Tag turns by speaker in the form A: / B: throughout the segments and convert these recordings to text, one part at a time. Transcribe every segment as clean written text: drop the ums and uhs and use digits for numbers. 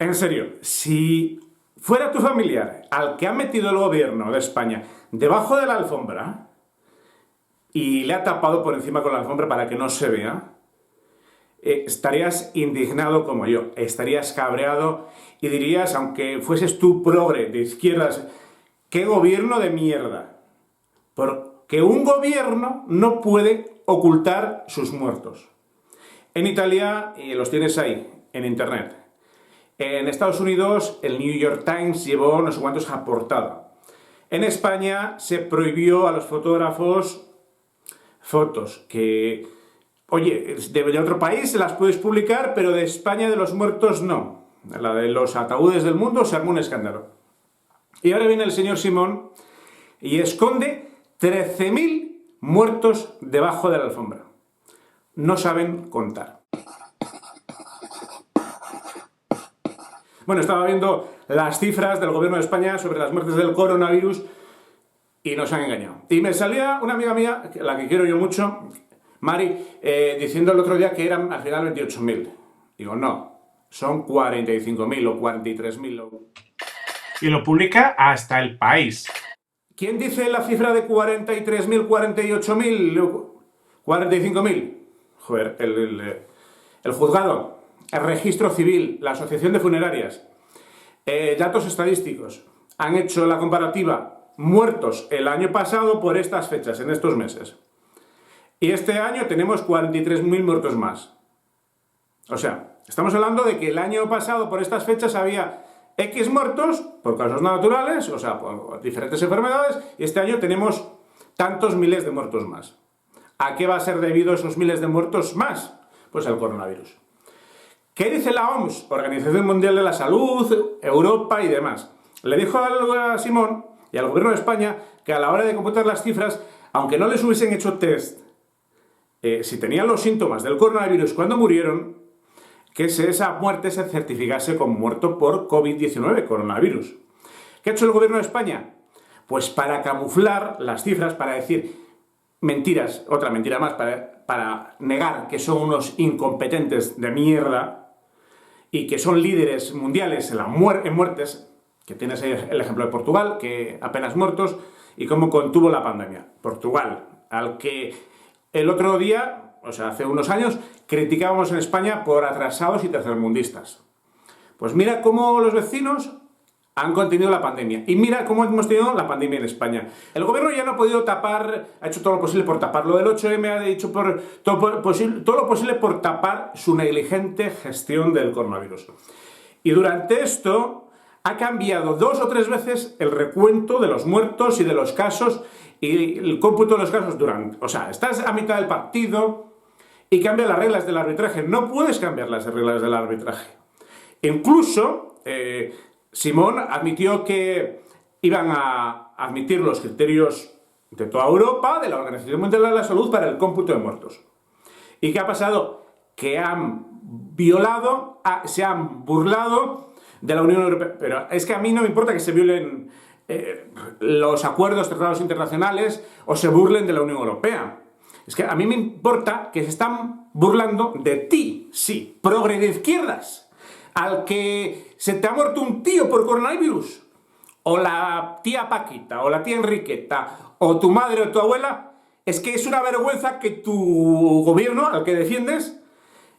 A: En serio, si fuera tu familiar al que ha metido el gobierno de España debajo de la alfombra y le ha tapado por encima con la alfombra para que no se vea, estarías indignado como yo, estarías cabreado y dirías, aunque fueses tú progre de izquierdas, ¡qué gobierno de mierda! Porque un gobierno no puede ocultar sus muertos. En Italia, y los tienes ahí, en internet. En Estados Unidos, el New York Times llevó no sé cuántos a portada. En España se prohibió a los fotógrafos fotos que, oye, de otro país las puedes publicar, pero de España de los muertos no. La de los ataúdes del mundo se armó un escándalo. Y ahora viene el señor Simón y esconde 13.000 muertos debajo de la alfombra. No saben contar. Bueno, estaba viendo las cifras del gobierno de España sobre las muertes del coronavirus y nos han engañado. Y me salía una amiga mía, la que quiero yo mucho, Mari, diciendo el otro día que eran al final 28.000. Digo, no, son 45.000 o 43.000.
B: Y lo publica hasta El País.
A: ¿Quién dice la cifra de 43.000, 48.000, 45.000? Joder, el juzgado, el registro civil, la asociación de funerarias, datos estadísticos, han hecho la comparativa muertos el año pasado por estas fechas, en estos meses. Y este año tenemos 43.000 muertos más. O sea, estamos hablando de que el año pasado por estas fechas había X muertos por causas naturales, o sea, por diferentes enfermedades, y este año tenemos tantos miles de muertos más. ¿A qué va a ser debido esos miles de muertos más? Pues al coronavirus. ¿Qué dice la OMS, Organización Mundial de la Salud, Europa y demás? Le dijo a Simón y al gobierno de España que a la hora de computar las cifras, aunque no les hubiesen hecho test, si tenían los síntomas del coronavirus cuando murieron, que esa muerte se certificase como muerto por COVID-19, coronavirus. ¿Qué ha hecho el gobierno de España? Pues para camuflar las cifras, para decir mentiras, otra mentira más, para negar que son unos incompetentes de mierda y que son líderes mundiales en muertes, que tienes ahí el ejemplo de Portugal, que apenas muertos, y cómo contuvo la pandemia. Portugal, al que el otro día, o sea, hace unos años, criticábamos en España por atrasados y tercermundistas. Pues mira cómo los vecinos han contenido la pandemia. Y mira cómo hemos tenido la pandemia en España. El gobierno ya no ha podido tapar, ha hecho todo lo posible por tapar lo del 8M, ha hecho todo lo posible por tapar su negligente gestión del coronavirus. Y durante esto ha cambiado 2 o 3 veces el recuento de los muertos y de los casos y el cómputo de los casos o sea, estás a mitad del partido y cambia las reglas del arbitraje. No puedes cambiar las reglas del arbitraje. Incluso Simón admitió que iban a admitir los criterios de toda Europa, de la Organización Mundial de la Salud, para el cómputo de muertos. ¿Y qué ha pasado? Que han violado, se han burlado de la Unión Europea. Pero es que a mí no me importa que se violen los acuerdos, tratados internacionales o se burlen de la Unión Europea. Es que a mí me importa que se están burlando de ti, sí, progre de izquierdas, al que se te ha muerto un tío por coronavirus, o la tía Paquita, o la tía Enriqueta, o tu madre o tu abuela. Es que es una vergüenza que tu gobierno, al que defiendes,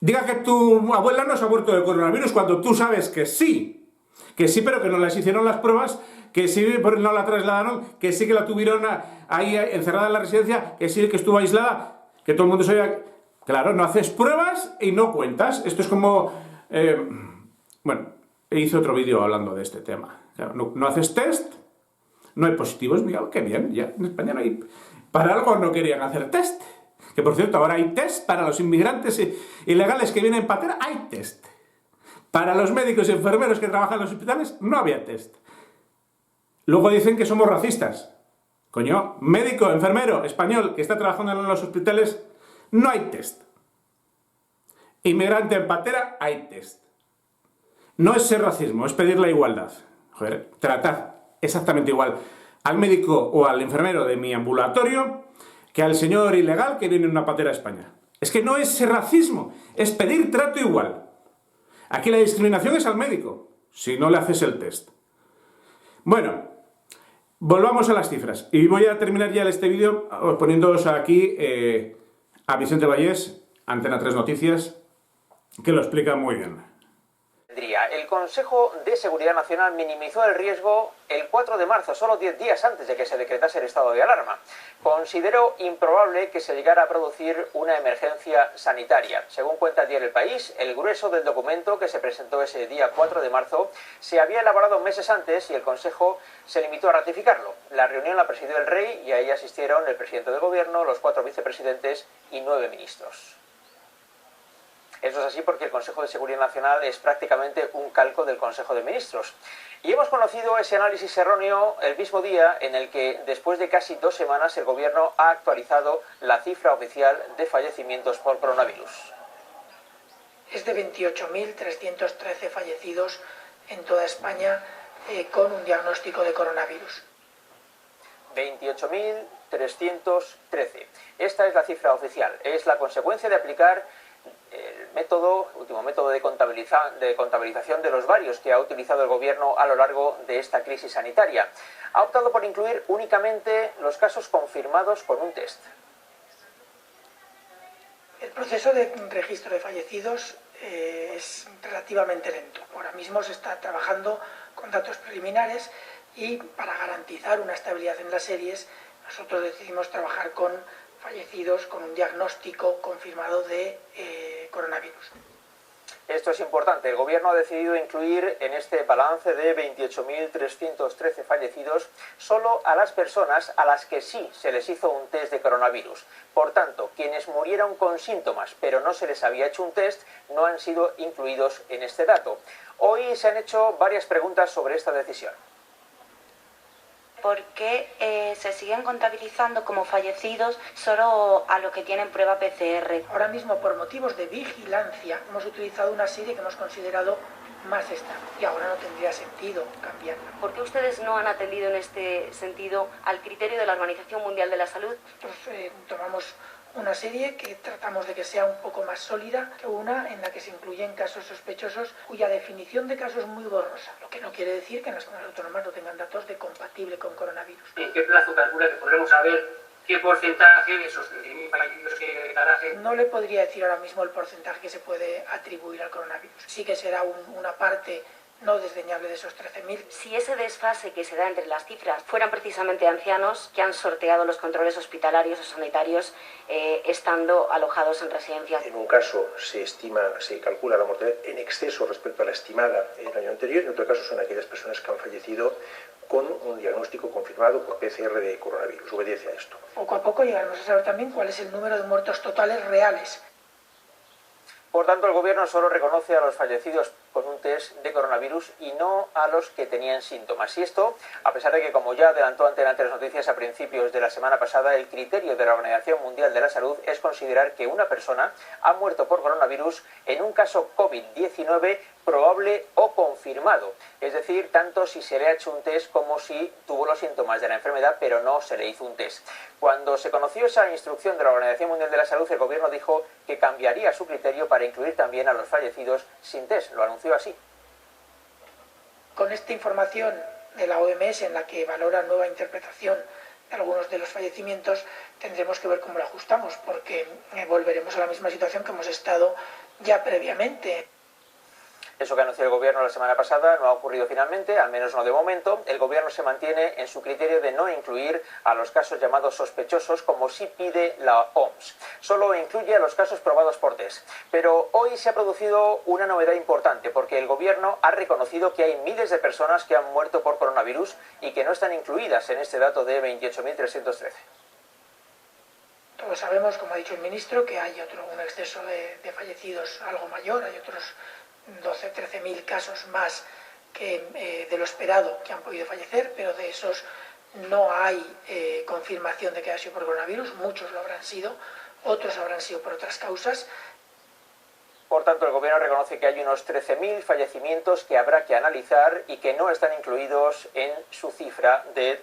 A: diga que tu abuela no se ha muerto de coronavirus cuando tú sabes que sí, pero que no les hicieron las pruebas, que sí, no la trasladaron, que sí que la tuvieron ahí encerrada en la residencia, que sí que estuvo aislada, que todo el mundo sabía. Claro, no haces pruebas y no cuentas. Esto es como... bueno, hice otro vídeo hablando de este tema. Claro, no haces test, no hay positivos. Mira, qué bien, ya en España no hay... Para algo no querían hacer test. Que por cierto, ahora hay test para los inmigrantes ilegales que vienen en patera, hay test. Para los médicos y enfermeros que trabajan en los hospitales, no había test. Luego dicen que somos racistas. Coño, médico, enfermero, español, que está trabajando en los hospitales, no hay test. Inmigrante en patera, hay test. No es ser racismo, es pedir la igualdad. Joder, tratad exactamente igual al médico o al enfermero de mi ambulatorio que al señor ilegal que viene en una patera a España. Es que no es ser racismo, es pedir trato igual. Aquí la discriminación es al médico, si no le haces el test. Bueno, volvamos a las cifras. Y voy a terminar ya este vídeo poniéndoos aquí a Vicente Vallés, Antena 3 Noticias, que lo explica muy bien.
C: El Consejo de Seguridad Nacional minimizó el riesgo el 4 de marzo, solo 10 días antes de que se decretase el estado de alarma. Consideró improbable que se llegara a producir una emergencia sanitaria. Según cuenta el diario El País, el grueso del documento que se presentó ese día 4 de marzo se había elaborado meses antes y el Consejo se limitó a ratificarlo. La reunión la presidió el Rey y a ella asistieron el presidente del Gobierno, los 4 vicepresidentes y 9 ministros. Eso es así porque el Consejo de Seguridad Nacional es prácticamente un calco del Consejo de Ministros. Y hemos conocido ese análisis erróneo el mismo día en el que, después de casi 2 semanas, el Gobierno ha actualizado la cifra oficial de fallecimientos por coronavirus.
D: Es de 28.313 fallecidos en toda España con un diagnóstico de coronavirus.
C: 28.313. Esta es la cifra oficial. Es la consecuencia de aplicar el último método de contabilización de los varios que ha utilizado el Gobierno a lo largo de esta crisis sanitaria. Ha optado por incluir únicamente los casos confirmados con un test.
D: El proceso de registro de fallecidos es relativamente lento. Ahora mismo se está trabajando con datos preliminares y para garantizar una estabilidad en las series, nosotros decidimos trabajar con fallecidos con un diagnóstico confirmado de coronavirus.
C: Esto es importante. El Gobierno ha decidido incluir en este balance de 28.313 fallecidos solo a las personas a las que sí se les hizo un test de coronavirus. Por tanto, quienes murieron con síntomas pero no se les había hecho un test no han sido incluidos en este dato. Hoy se han hecho varias preguntas sobre esta decisión.
E: ¿Por qué se siguen contabilizando como fallecidos solo a los que tienen prueba PCR?
D: Ahora mismo, por motivos de vigilancia, hemos utilizado una serie que hemos considerado más estable y ahora no tendría sentido cambiarla.
E: ¿Por qué ustedes no han atendido en este sentido al criterio de la Organización Mundial de la Salud?
D: Pues tomamos una serie que tratamos de que sea un poco más sólida que una en la que se incluyen casos sospechosos cuya definición de caso es muy borrosa, lo que no quiere decir que en las comunidades autónomas no tengan datos de compatible con coronavirus.
F: ¿En qué plazo calcula que podremos saber qué porcentaje de esos 13.000 fallecidos que declaraje?
D: No le podría decir ahora mismo el porcentaje que se puede atribuir al coronavirus. Sí que será una parte no desdeñable de esos 13.000.
E: Si ese desfase que se da entre las cifras fueran precisamente ancianos que han sorteado los controles hospitalarios o sanitarios estando alojados en residencias.
G: En un caso se calcula la mortalidad en exceso respecto a la estimada el año anterior, en otro caso son aquellas personas que han fallecido con un diagnóstico confirmado por PCR de coronavirus. Obedece a esto.
D: Poco a poco llegaremos a saber también cuál es el número de muertos totales reales.
C: Por tanto, el Gobierno solo reconoce a los fallecidos con un test de coronavirus y no a los que tenían síntomas. Y esto, a pesar de que, como ya adelantó Antena 3 Noticias a principios de la semana pasada, el criterio de la Organización Mundial de la Salud es considerar que una persona ha muerto por coronavirus en un caso COVID-19 probable o confirmado. Es decir, tanto si se le ha hecho un test como si tuvo los síntomas de la enfermedad pero no se le hizo un test. Cuando se conoció esa instrucción de la Organización Mundial de la Salud, el Gobierno dijo que cambiaría su criterio para incluir también a los fallecidos sin test. Lo anunció así.
D: Con esta información de la OMS en la que valora nueva interpretación de algunos de los fallecimientos, tendremos que ver cómo lo ajustamos, porque volveremos a la misma situación que hemos estado ya previamente.
C: Eso que anunció el Gobierno la semana pasada no ha ocurrido finalmente, al menos no de momento. El Gobierno se mantiene en su criterio de no incluir a los casos llamados sospechosos, como sí pide la OMS. Solo incluye a los casos probados por test. Pero hoy se ha producido una novedad importante, porque el Gobierno ha reconocido que hay miles de personas que han muerto por coronavirus y que no están incluidas en este dato de 28.313.
D: Todos sabemos, como ha dicho el ministro, que hay un exceso de fallecidos algo mayor, hay otros 13.000 casos más que de lo esperado que han podido fallecer, pero de esos no hay confirmación de que haya sido por coronavirus. Muchos lo habrán sido, otros habrán sido por otras causas.
C: Por tanto, el Gobierno reconoce que hay unos 13.000 fallecimientos que habrá que analizar y que no están incluidos en su cifra de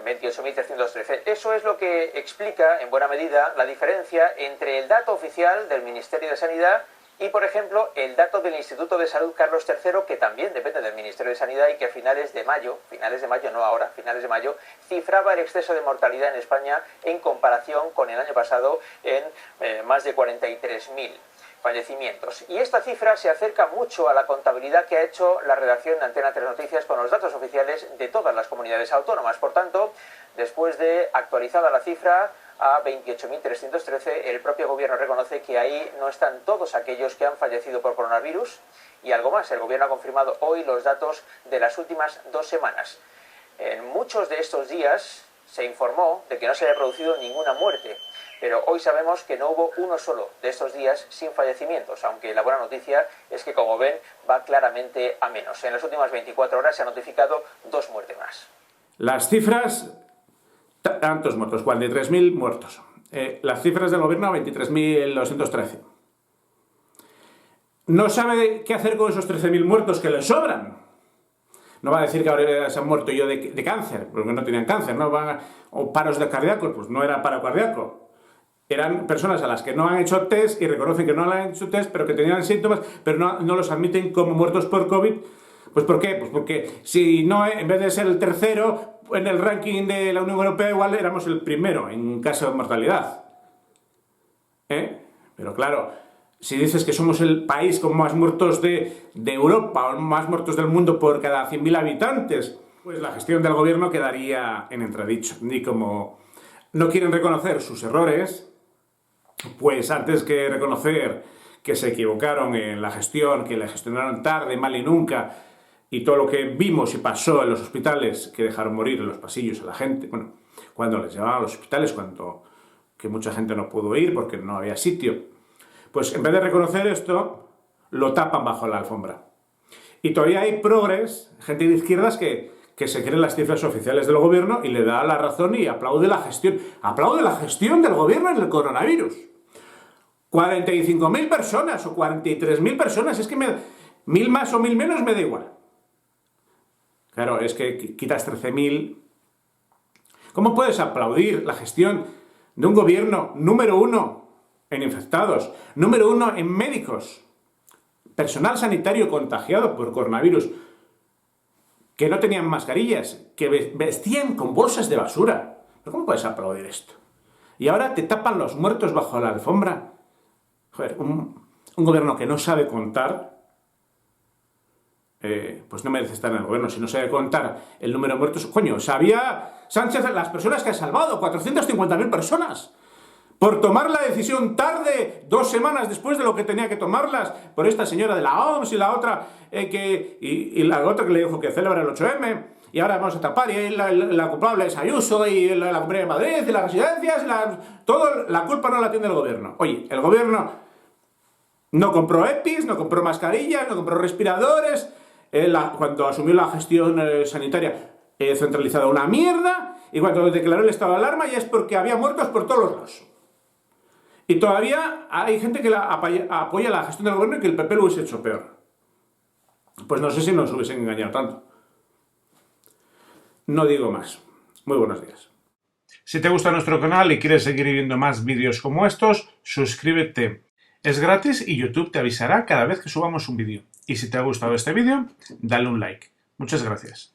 C: 28.313. Eso es lo que explica, en buena medida, la diferencia entre el dato oficial del Ministerio de Sanidad Y, por ejemplo, el dato del Instituto de Salud Carlos III, que también depende del Ministerio de Sanidad y que a finales de mayo, cifraba el exceso de mortalidad en España en comparación con el año pasado en más de 43.000 fallecimientos. Y esta cifra se acerca mucho a la contabilidad que ha hecho la redacción de Antena 3 Noticias con los datos oficiales de todas las comunidades autónomas. Por tanto, después de actualizada la cifra a 28.313, el propio gobierno reconoce que ahí no están todos aquellos que han fallecido por coronavirus. Y algo más, el gobierno ha confirmado hoy los datos de las últimas 2 semanas. En muchos de estos días se informó de que no se había producido ninguna muerte, pero hoy sabemos que no hubo uno solo de estos días sin fallecimientos, aunque la buena noticia es que, como ven, va claramente a menos. En las últimas 24 horas se han notificado 2 muertes más.
A: Las cifras, tantos muertos, 43.000 muertos. Las cifras del gobierno, 23.213. No sabe qué hacer con esos 13.000 muertos que le sobran. No va a decir que ahora se han muerto yo de cáncer, porque no tenían cáncer, ¿no? O paros de cardíacos, pues no era paro cardíaco. Eran personas a las que no han hecho test y reconocen que no le han hecho test, pero que tenían síntomas, pero no los admiten como muertos por COVID. ¿Pues por qué? Pues porque si no, en vez de ser el tercero en el ranking de la Unión Europea, igual éramos el primero en caso de mortalidad. Pero claro, si dices que somos el país con más muertos de Europa o más muertos del mundo por cada 100.000 habitantes, pues la gestión del gobierno quedaría en entredicho. Y como no quieren reconocer sus errores, pues antes que reconocer que se equivocaron en la gestión, que la gestionaron tarde, mal y nunca, y todo lo que vimos y pasó en los hospitales, que dejaron morir en los pasillos a la gente, bueno, cuando les llevaban a los hospitales, que mucha gente no pudo ir porque no había sitio, pues en vez de reconocer esto, lo tapan bajo la alfombra. Y todavía hay progres, gente de izquierdas que se creen las cifras oficiales del gobierno y le da la razón y aplaude la gestión. Aplaude la gestión del gobierno en el coronavirus. 45.000 personas o 43.000 personas, es que 1.000 más o 1.000 menos me da igual. Claro, es que quitas 13.000. ¿Cómo puedes aplaudir la gestión de un gobierno número 1 en infectados, número 1 en médicos, personal sanitario contagiado por coronavirus, que no tenían mascarillas, que vestían con bolsas de basura? ¿Pero cómo puedes aplaudir esto? Y ahora te tapan los muertos bajo la alfombra. Joder, un gobierno que no sabe contar, pues no merece estar en el gobierno. Si no sabe contar el número de muertos... Coño, sabía Sánchez las personas que ha salvado, 450.000 personas, por tomar la decisión tarde, 2 semanas después de lo que tenía que tomarlas, por esta señora de la OMS y la otra y la otra que le dijo que celebra el 8M, y ahora vamos a tapar, y la culpable es Ayuso, y la Comunidad de Madrid, y las residencias, todo, la culpa no la tiene el gobierno. Oye, el gobierno no compró EPIs, no compró mascarillas, no compró respiradores, cuando asumió la gestión sanitaria centralizada una mierda, y cuando declaró el estado de alarma ya es porque había muertos por todos los lados. Y todavía hay gente que apoya la gestión del gobierno y que el PP lo hubiese hecho peor. Pues no sé si nos hubiesen engañado tanto. No digo más. Muy buenos días.
B: Si te gusta nuestro canal y quieres seguir viendo más vídeos como estos, suscríbete. Es gratis y YouTube te avisará cada vez que subamos un vídeo. Y si te ha gustado este vídeo, dale un like. Muchas gracias.